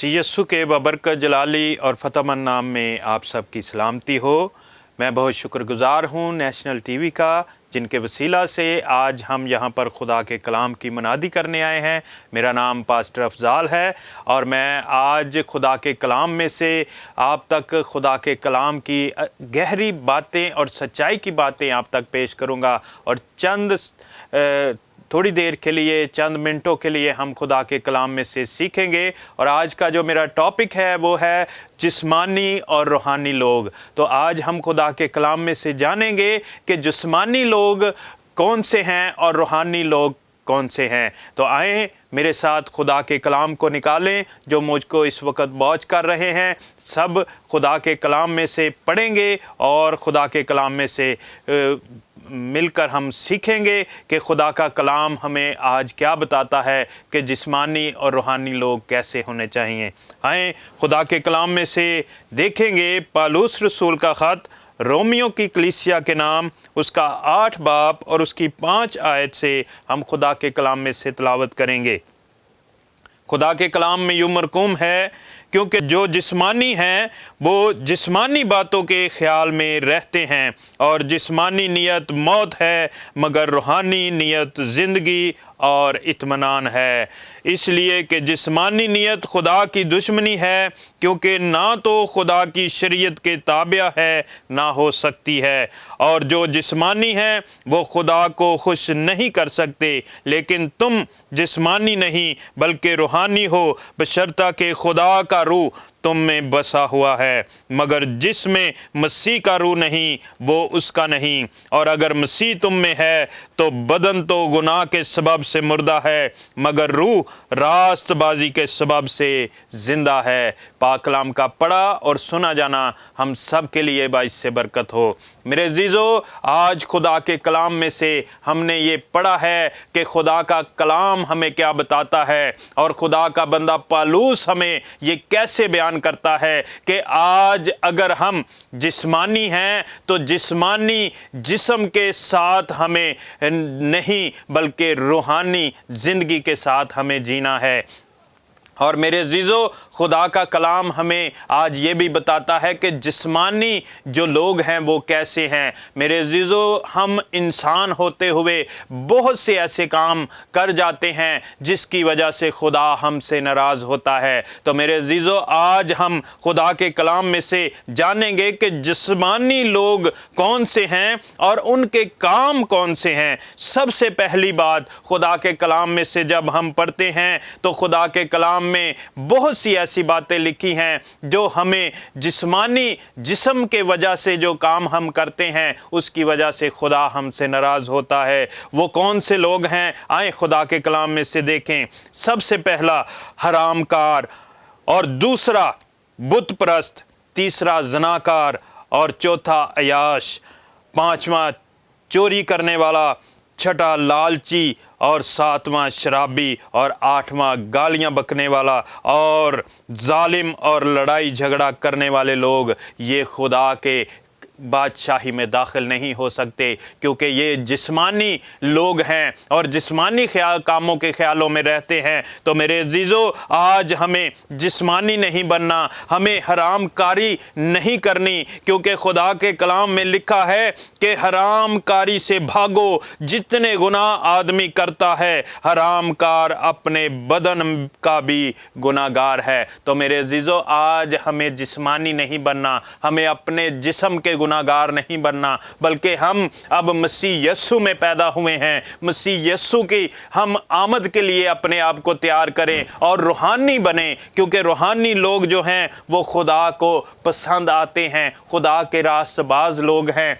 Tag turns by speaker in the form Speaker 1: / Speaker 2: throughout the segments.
Speaker 1: मसीह यस्सु के बबरकत जलाली और फ़तहमंद नाम में आप सब की सलामती हो। मैं बहुत शुक्रगुज़ार हूँ नेशनल टीवी का, जिनके वसीला से आज हम यहाँ पर खुदा के कलाम की मनादी करने आए हैं। मेरा नाम पास्टर अफजाल है और मैं आज खुदा के कलाम में से आप तक खुदा के कलाम की गहरी बातें और सच्चाई की बातें आप तक पेश करूँगा। और थोड़ी देर के लिए, चंद मिनटों के लिए हम खुदा के कलाम में से सीखेंगे। और आज का जो मेरा टॉपिक है वो है जिस्मानी और रूहानी लोग। तो आज हम खुदा के कलाम में से जानेंगे कि जिस्मानी लोग कौन से हैं और रूहानी लोग कौन से हैं। तो आएँ मेरे साथ खुदा के कलाम को निकालें जो मुझको इस वक्त वॉच कर रहे हैं। सब खुदा के कलाम में से पढ़ेंगे और खुदा के कलाम में से मिलकर हम सीखेंगे कि खुदा का कलाम हमें आज क्या बताता है कि जिस्मानी और रूहानी लोग कैसे होने चाहिए। आएँ खुदा के कलाम में से देखेंगे पौलुस रसूल का ख़त रोमियो की कलीसिया के नाम, उसका 8 बाब और उसकी 5 आयत से हम खुदा के कलाम में से तिलावत करेंगे। खुदा के कलाम में यूं मरकूम है, क्योंकि जो जिस्मानी हैं वो जिस्मानी बातों के ख्याल में रहते हैं, और जिस्मानी नियत मौत है मगर रूहानी नियत ज़िंदगी और इत्मीनान है। इसलिए कि जिस्मानी नियत खुदा की दुश्मनी है, क्योंकि ना तो खुदा की शरीयत के ताबिया है ना हो सकती है, और जो जिस्मानी है वो खुदा को खुश नहीं कर सकते। लेकिन तुम जिस्मानी नहीं बल्कि रूहानी हो, बशर्ता के खुदा का रूह तुम में बसा हुआ है। मगर जिसमें मसीह का रूह नहीं वो उसका नहीं। और अगर मसीह तुम में है तो बदन तो गुनाह के सबब से मुर्दा है, मगर रूह रास्तबाजी के सबब से ज़िंदा है। पाक कलाम का पढ़ा और सुना जाना हम सब के लिए बाइस से बरकत हो। मेरे अज़ीज़ों, आज खुदा के कलाम में से हमने ये पढ़ा है कि खुदा का कलाम हमें क्या बताता है, और खुदा का बंदा पौलुस हमें ये कैसे बयान करता है कि आज अगर हम जिस्मानी हैं तो जिस्मानी जिस्म के साथ हमें नहीं बल्कि रूहानी ज़िंदगी के साथ हमें जीना है। और मेरे अज़ीज़ों, खुदा का कलाम हमें आज ये भी बताता है कि जिस्मानी जो लोग हैं वो कैसे हैं। मेरे अज़ीज़ों, हम इंसान होते हुए बहुत से ऐसे काम कर जाते हैं जिसकी वजह से खुदा हमसे नाराज़ होता है। तो मेरे अज़ीज़ों, आज हम खुदा के कलाम में से जानेंगे कि जिस्मानी लोग कौन से हैं और उनके काम कौन से हैं। सबसे पहली बात, खुदा के कलाम में से जब हम पढ़ते हैं तो खुदा के कलाम में बहुत सी ऐसी बातें लिखी हैं जो हमें जिस्मानी जिस्म के वजह से जो काम हम करते हैं उसकी वजह से खुदा हमसे नाराज़ होता है। वो कौन से लोग हैं, आए खुदा के कलाम में से देखें। सबसे पहला हरामकार, और दूसरा बुत परस्त, तीसरा ज़नाकार, और चौथा अयाश, पांचवा चोरी करने वाला, छठा लालची, और सातवां शराबी, और आठवां गालियां बकने वाला, और जालिम और लड़ाई झगड़ा करने वाले लोग ये खुदा के बादशाही में दाखिल नहीं हो सकते, क्योंकि ये जिस्मानी लोग हैं और जिस्मानी कामों के ख्यालों में रहते हैं। तो मेरे अज़ीज़ों, आज हमें जिस्मानी नहीं बनना, हमें हरामकारी नहीं करनी, क्योंकि खुदा के कलाम में लिखा है कि हरामकारी से भागो। जितने गुनाह आदमी करता है हरामकार अपने बदन का भी गुनाहगार है। तो मेरे अज़ीज़ों, आज हमें जिस्मानी नहीं बनना, हमें अपने जिस्म के गुनाहगार नहीं बनना, बल्कि हम अब मसीह यस्सु में पैदा हुए हैं। मसीह यस्सु की हम आमद के लिए अपने आप को तैयार करें और रूहानी बने, क्योंकि रूहानी लोग जो हैं वो खुदा को पसंद आते हैं, खुदा के रास्तबाज लोग हैं,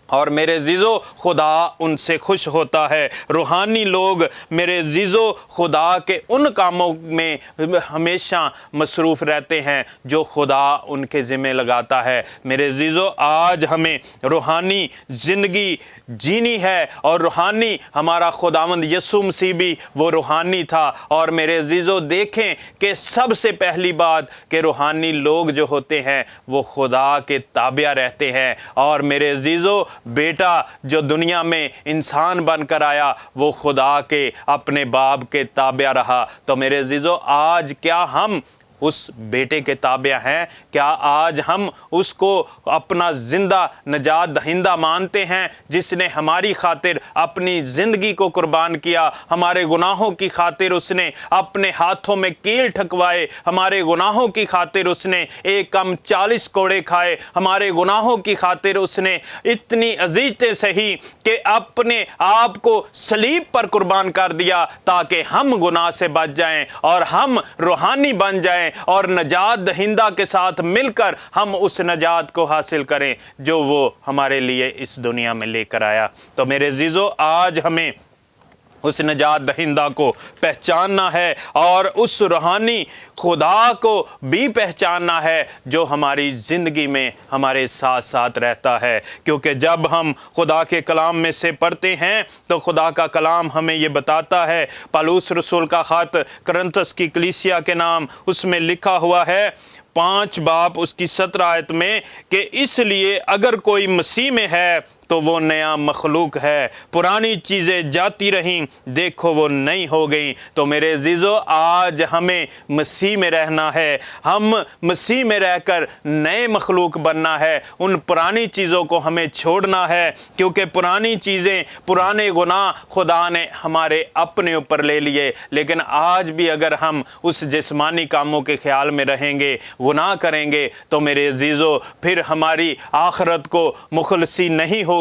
Speaker 1: और मेरे अज़ीज़ों खुदा उनसे खुश होता है। रूहानी लोग मेरे अज़ीज़ों खुदा के उन कामों में हमेशा मसरूफ़ रहते हैं जो खुदा उनके ज़िम्मे लगाता है। मेरे अज़ीज़ों, आज हमें रूहानी ज़िंदगी जीनी है, और रूहानी हमारा खुदावंद यीशु मसीह भी वो रूहानी था। और मेरे अज़ीज़ों, देखें कि सबसे पहली बात कि रूहानी लोग जो होते हैं वो खुदा के ताबिया रहते हैं। और मेरे अज़ीज़ों, बेटा जो दुनिया में इंसान बनकर आया वो खुदा के अपने बाप के ताबिया रहा। तो मेरे अज़ीज़ों, आज क्या हम उस बेटे के ताबे हैं? क्या आज हम उसको अपना जिंदा नजात दहिंदा मानते हैं, जिसने हमारी खातिर अपनी ज़िंदगी को कुर्बान किया, हमारे गुनाहों की खातिर उसने अपने हाथों में कील ठकवाए, हमारे गुनाहों की खातिर उसने एक कम 40 कोड़े खाए, हमारे गुनाहों की खातिर उसने इतनी अज़ीज़ें सही कि अपने आप को सलीब पर कुर्बान कर दिया, ताकि हम गुनाह से बच जाएं और हम रूहानी बन जाएं और नजात दहिंदा के साथ मिलकर हम उस नजात को हासिल करें जो वो हमारे लिए इस दुनिया में लेकर आया। तो मेरे अज़ीज़ों, आज हमें उस नजात दहिंदा को पहचानना है और उस रूहानी खुदा को भी पहचानना है जो हमारी ज़िंदगी में हमारे साथ साथ रहता है। क्योंकि जब हम खुदा के कलाम में से पढ़ते हैं तो खुदा का कलाम हमें ये बताता है, पौलुस रसूल का ख़त कुरिन्थस की कलीसिया के नाम, उसमें लिखा हुआ है 5 बाब उसकी 17 आयत में कि इसलिए अगर कोई मसीह में है तो वो नया मखलूक है, पुरानी चीज़ें जाती रहीं, देखो वो नई हो गई। तो मेरे अज़ीज़ों, आज हमें मसीह में रहना है, हम मसीह में रहकर नए मखलूक बनना है। उन पुरानी चीज़ों को हमें छोड़ना है, क्योंकि पुरानी चीज़ें, पुराने गुनाह खुदा ने हमारे अपने ऊपर ले लिए। लेकिन आज भी अगर हम उस जिस्मानी कामों के ख्याल में रहेंगे, गुनाह करेंगे, तो मेरे अज़ीज़ों फिर हमारी आखरत को मुखलसी नहीं होगी,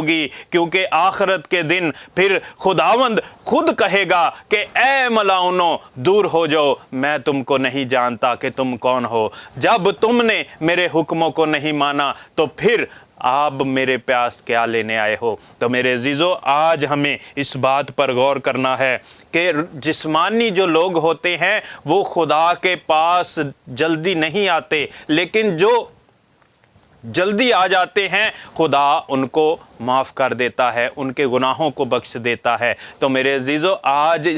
Speaker 1: क्योंकि आखरत के दिन फिर खुदावंद खुद कहेगा कि ऐ मलाउनो, दूर हो जाओ, मैं तुमको नहीं जानता कि तुम कौन हो। जब तुमने मेरे हुक्मों को नहीं माना तो फिर आप मेरे प्यास क्या लेने आए हो। तो मेरे अज़ीज़ों, आज हमें इस बात पर गौर करना है कि जिस्मानी जो लोग होते हैं वो खुदा के पास जल्दी नहीं आते, लेकिन जो जल्दी आ जाते हैं खुदा उनको माफ़ कर देता है, उनके गुनाहों को बख्श देता है। तो मेरे अज़ीज़ों, आज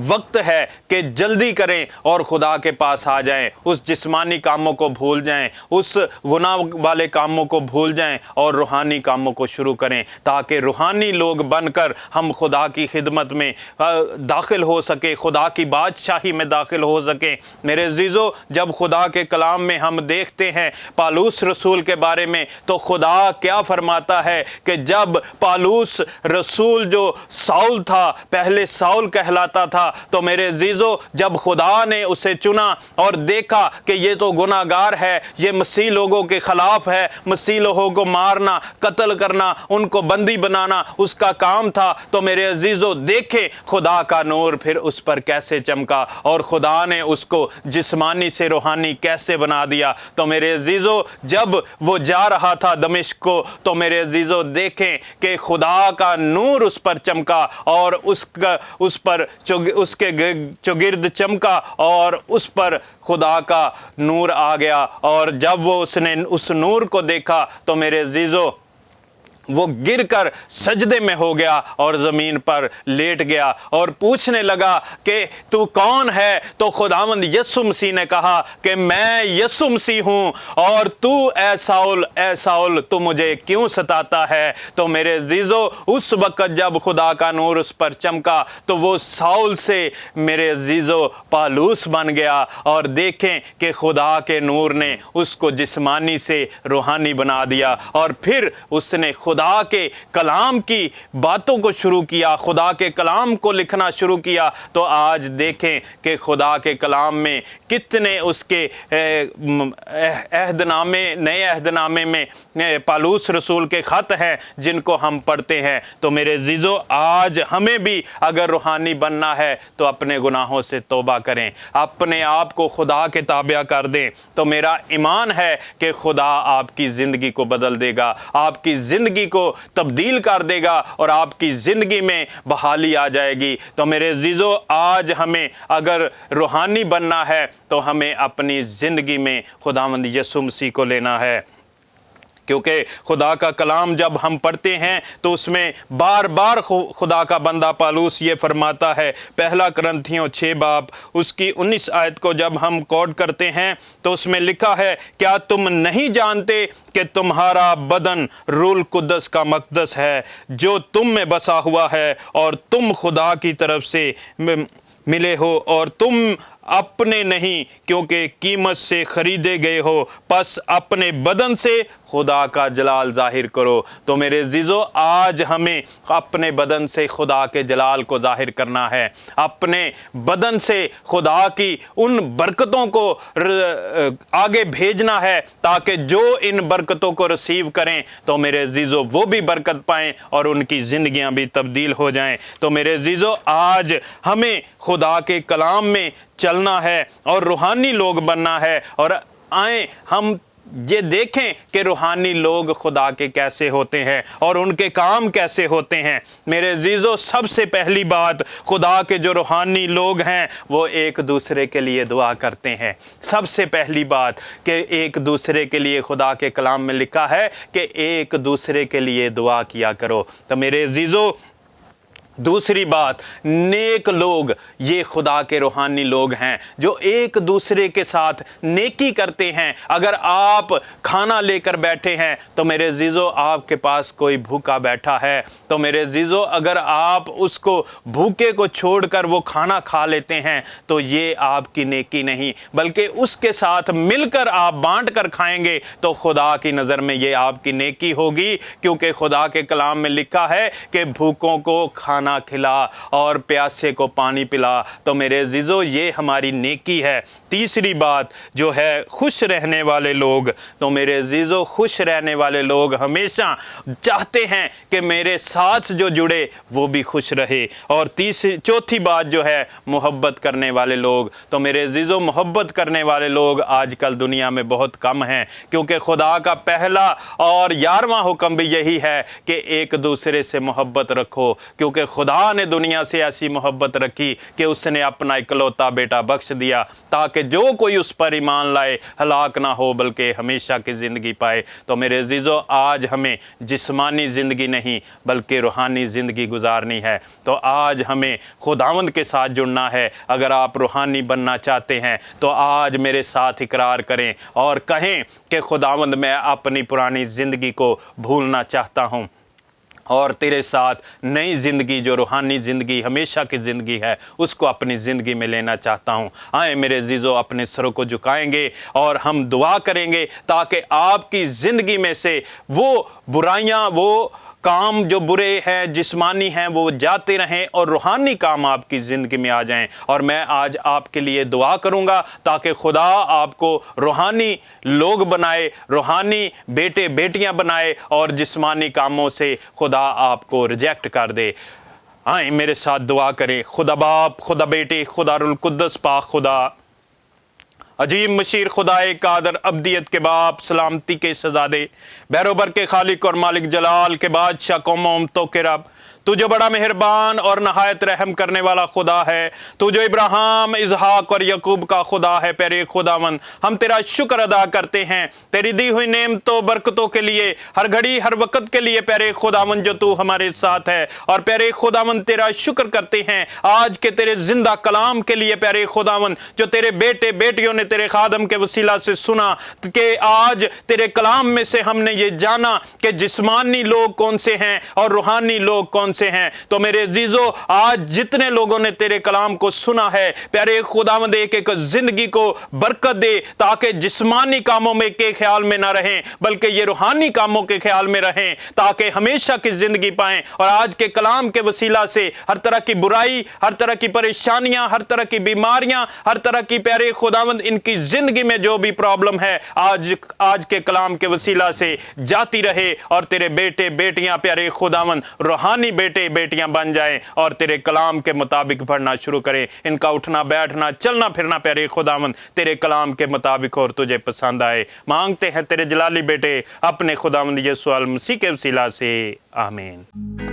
Speaker 1: वक्त है कि जल्दी करें और खुदा के पास आ जाएं, उस जिस्मानी कामों को भूल जाएं, उस गुनाह वाले कामों को भूल जाएं और रूहानी कामों को शुरू करें, ताकि रूहानी लोग बनकर हम खुदा की खिदमत में दाखिल हो सके, खुदा की बादशाही में दाखिल हो सके। मेरे अज़ीज़ों, जब खुदा के कलाम में हम देखते हैं पौलुस रसूल के बारे में, तो खुदा क्या फरमाता है कि जब पौलुस रसूल जो साउल था, पहले साउल कहलाता था, तो मेरे अज़ीज़ों, जब खुदा ने उसे चुना और देखा कि ये तो गुनाहगार है, ये मसीह लोगों के ख़िलाफ़ है, मसीह लोगों को मारना, कत्ल करना, उनको बंदी बनाना उसका काम था, तो मेरे अज़ीज़ों देखें खुदा का नूर फिर उस पर कैसे चमका और खुदा ने उसको जिस्मानी से रूहानी कैसे बना दिया। तो मेरे अज़ीज़ों, जब वो जा रहा था दमिश्क को, तो मेरे अज़ीज़ों देखें कि खुदा का नूर उस पर चमका और उसके चौगिर्द चमका और उस पर खुदा का नूर आ गया। और जब वो उसने उस नूर को देखा तो मेरे अज़ीज़ों वो गिरकर सजदे में हो गया और ज़मीन पर लेट गया और पूछने लगा कि तू कौन है। तो खुदावंद यीशु मसीह ने कहा कि मैं यीशु मसीह हूँ और तू ऐ साउल तू मुझे क्यों सताता है। तो मेरे अज़ीज़ों, उस वक़्त जब खुदा का नूर उस पर चमका तो वो साउल से मेरे अज़ीज़ों पौलुस बन गया। और देखें कि खुदा के नूर ने उसको जिस्मानी से रूहानी बना दिया और फिर उसने खुदा के कलाम की बातों को शुरू किया, खुदा के कलाम को लिखना शुरू किया। तो आज देखें कि खुदा के कलाम में कितने उसके अहदनामे, नए अहदनामे में पौलुस रसूल के ख़त हैं जिनको हम पढ़ते हैं। तो मेरे अज़ीज़ों, आज हमें भी अगर रूहानी बनना है तो अपने गुनाहों से तौबा करें, अपने आप को खुदा के ताबिया कर दें। तो मेरा ईमान है कि खुदा आपकी ज़िंदगी को बदल देगा, आपकी ज़िंदगी को तब्दील कर देगा और आपकी ज़िंदगी में बहाली आ जाएगी। तो मेरे अज़ीज़ों, आज हमें अगर रूहानी बनना है तो हमें अपनी ज़िंदगी में खुदावंद यीशु मसीह को लेना है। क्योंकि खुदा का कलाम जब हम पढ़ते हैं तो उसमें बार बार खुदा का बंदा पौलुस ये फरमाता है, पहला कुरिन्थियों 6 बाब उसकी 19 आयत को जब हम कोट करते हैं तो उसमें लिखा है, क्या तुम नहीं जानते कि तुम्हारा बदन रूह कुद्दस का मक़दस है जो तुम में बसा हुआ है और तुम खुदा की तरफ से मिले हो और तुम अपने नहीं, क्योंकि कीमत से खरीदे गए हो, बस अपने बदन से खुदा का जलाल ज़ाहिर करो। तो मेरे अज़ीज़ों, आज हमें अपने बदन से खुदा के जलाल को ज़ाहिर करना है, अपने बदन से खुदा की उन बरकतों को आगे भेजना है, ताकि जो इन बरकतों को रिसीव करें तो मेरे अज़ीज़ों वो भी बरकत पाएँ और उनकी ज़िंदगियाँ भी तब्दील हो जाएं। तो मेरे अज़ीज़ों, आज हमें खुदा के कलाम में चलना है और रूहानी लोग बनना है। और आए हम ये देखें कि रूहानी लोग खुदा के कैसे होते हैं और उनके काम कैसे होते हैं। मेरे अज़ीज़ों, सबसे पहली बात, खुदा के जो रूहानी लोग हैं वो एक दूसरे के लिए दुआ करते हैं। सबसे पहली बात कि एक दूसरे के लिए, खुदा के कलाम में लिखा है कि एक दूसरे के लिए दुआ किया करो। तो मेरे अज़ीज़ों, दूसरी बात, नेक लोग ये खुदा के रूहानी लोग हैं जो एक दूसरे के साथ नेकी करते हैं। अगर आप खाना लेकर बैठे हैं तो मेरे अज़ीज़ों, आपके पास कोई भूखा बैठा है तो मेरे अज़ीज़ों, अगर आप उसको भूखे को छोड़कर वो खाना खा लेते हैं तो ये आपकी नेकी नहीं, बल्कि उसके साथ मिलकर आप बांट कर खाएंगे तो खुदा की नज़र में ये आपकी नेकी होगी। क्योंकि खुदा के कलाम में लिखा है कि भूखों को खाना खिला और प्यासे को पानी पिला। तो मेरे अज़ीज़ों, ये हमारी नेकी है। तीसरी बात जो है, खुश रहने वाले लोग। तो मेरे अज़ीज़ों, खुश रहने वाले लोग हमेशा चाहते हैं कि मेरे साथ जो जुड़े वो भी खुश रहे। और चौथी बात जो है, मोहब्बत करने वाले लोग। तो मेरे अज़ीज़ों, मोहब्बत करने वाले लोग आजकल दुनिया में बहुत कम हैं, क्योंकि खुदा का पहला और 11वां हुक्म भी यही है कि एक दूसरे से मोहब्बत रखो। क्योंकि खुदा ने दुनिया से ऐसी मोहब्बत रखी कि उसने अपना इकलौता बेटा बख्श दिया, ताकि जो कोई उस पर ईमान लाए हलाक ना हो बल्कि हमेशा की ज़िंदगी पाए। तो मेरे अज़ीज़ों, आज हमें जिस्मानी ज़िंदगी नहीं बल्कि रूहानी ज़िंदगी गुजारनी है। तो आज हमें खुदावंद के साथ जुड़ना है। अगर आप रूहानी बनना चाहते हैं तो आज मेरे साथ इकरार करें और कहें कि खुदावंद, मैं अपनी पुरानी ज़िंदगी को भूलना चाहता हूँ और तेरे साथ नई ज़िंदगी, जो रूहानी ज़िंदगी हमेशा की ज़िंदगी है, उसको अपनी ज़िंदगी में लेना चाहता हूँ। आए मेरे अज़ीज़ों, अपने सरों को झुकाएंगे और हम दुआ करेंगे ताकि आपकी ज़िंदगी में से वो बुराइयाँ, वो काम जो बुरे हैं, जिस्मानी हैं, वो जाते रहें और रूहानी काम आपकी ज़िंदगी में आ जाएं। और मैं आज आपके लिए दुआ करूंगा ताकि खुदा आपको रूहानी लोग बनाए, रूहानी बेटे बेटियां बनाए और जिस्मानी कामों से खुदा आपको रिजेक्ट कर दे। आए मेरे साथ दुआ करें। खुदा बाप, खुदा बेटे, खुदा रुल कुद्दस पाक खुदा, अजीब मशीर खुदाए कादर, अब्दियत के बाप, सलामती के शहज़ादे, बैरोबर के खालिक और मालिक, जलाल के बादशाह, कौमों तो के रब, तू जो बड़ा मेहरबान और नहायत रहम करने वाला खुदा है, तू जो इब्राहिम, इसहाक और यकूब का खुदा है। प्यारे खुदावन, हम तेरा शुक्र अदा करते हैं तेरी दी हुई नेमतों बरकतों के लिए, हर घड़ी हर वक्त के लिए प्यारे खुदावन जो तू हमारे साथ है। और प्यारे खुदावन, तेरा शुक्र करते हैं आज के तेरे जिंदा कलाम के लिए प्यारे खुदावन, जो तेरे बेटे बेटियों ने तेरे खादम के वसीला से सुना कि आज तेरे कलाम में से हमने ये जाना कि जिस्मानी लोग कौन से हैं और रूहानी लोग कौन से हैं। तो मेरे अजीजों, आज जितने लोगों ने तेरे कलाम को सुना है प्यारे खुदावंद, एक एक जिंदगी को बरकत दे ताकि जिस्मानी कामों में के ख्याल में ना रहें बल्कि ये रूहानी कामों के ख्याल में रहें, ताकि हमेशा की जिंदगी पाएं। और आज के कलाम के वसीला से हर तरह की बुराई, हर तरह की परेशानियां, हर तरह की बीमारियां, हर तरह की प्यारे खुदावंद इनकी जिंदगी में जो भी प्रॉब्लम है आज के कलाम के वसीला से जाती रहे और तेरे बेटे बेटियां प्यारे खुदावंद रूहानी बेटे बेटियां बन जाएं और तेरे कलाम के मुताबिक पढ़ना शुरू करें। इनका उठना बैठना चलना फिरना प्यारे खुदावंद तेरे कलाम के मुताबिक और तुझे पसंद आए। मांगते हैं तेरे जलाली बेटे अपने खुदावंद यीशु मसीह के वसीला से, आमीन।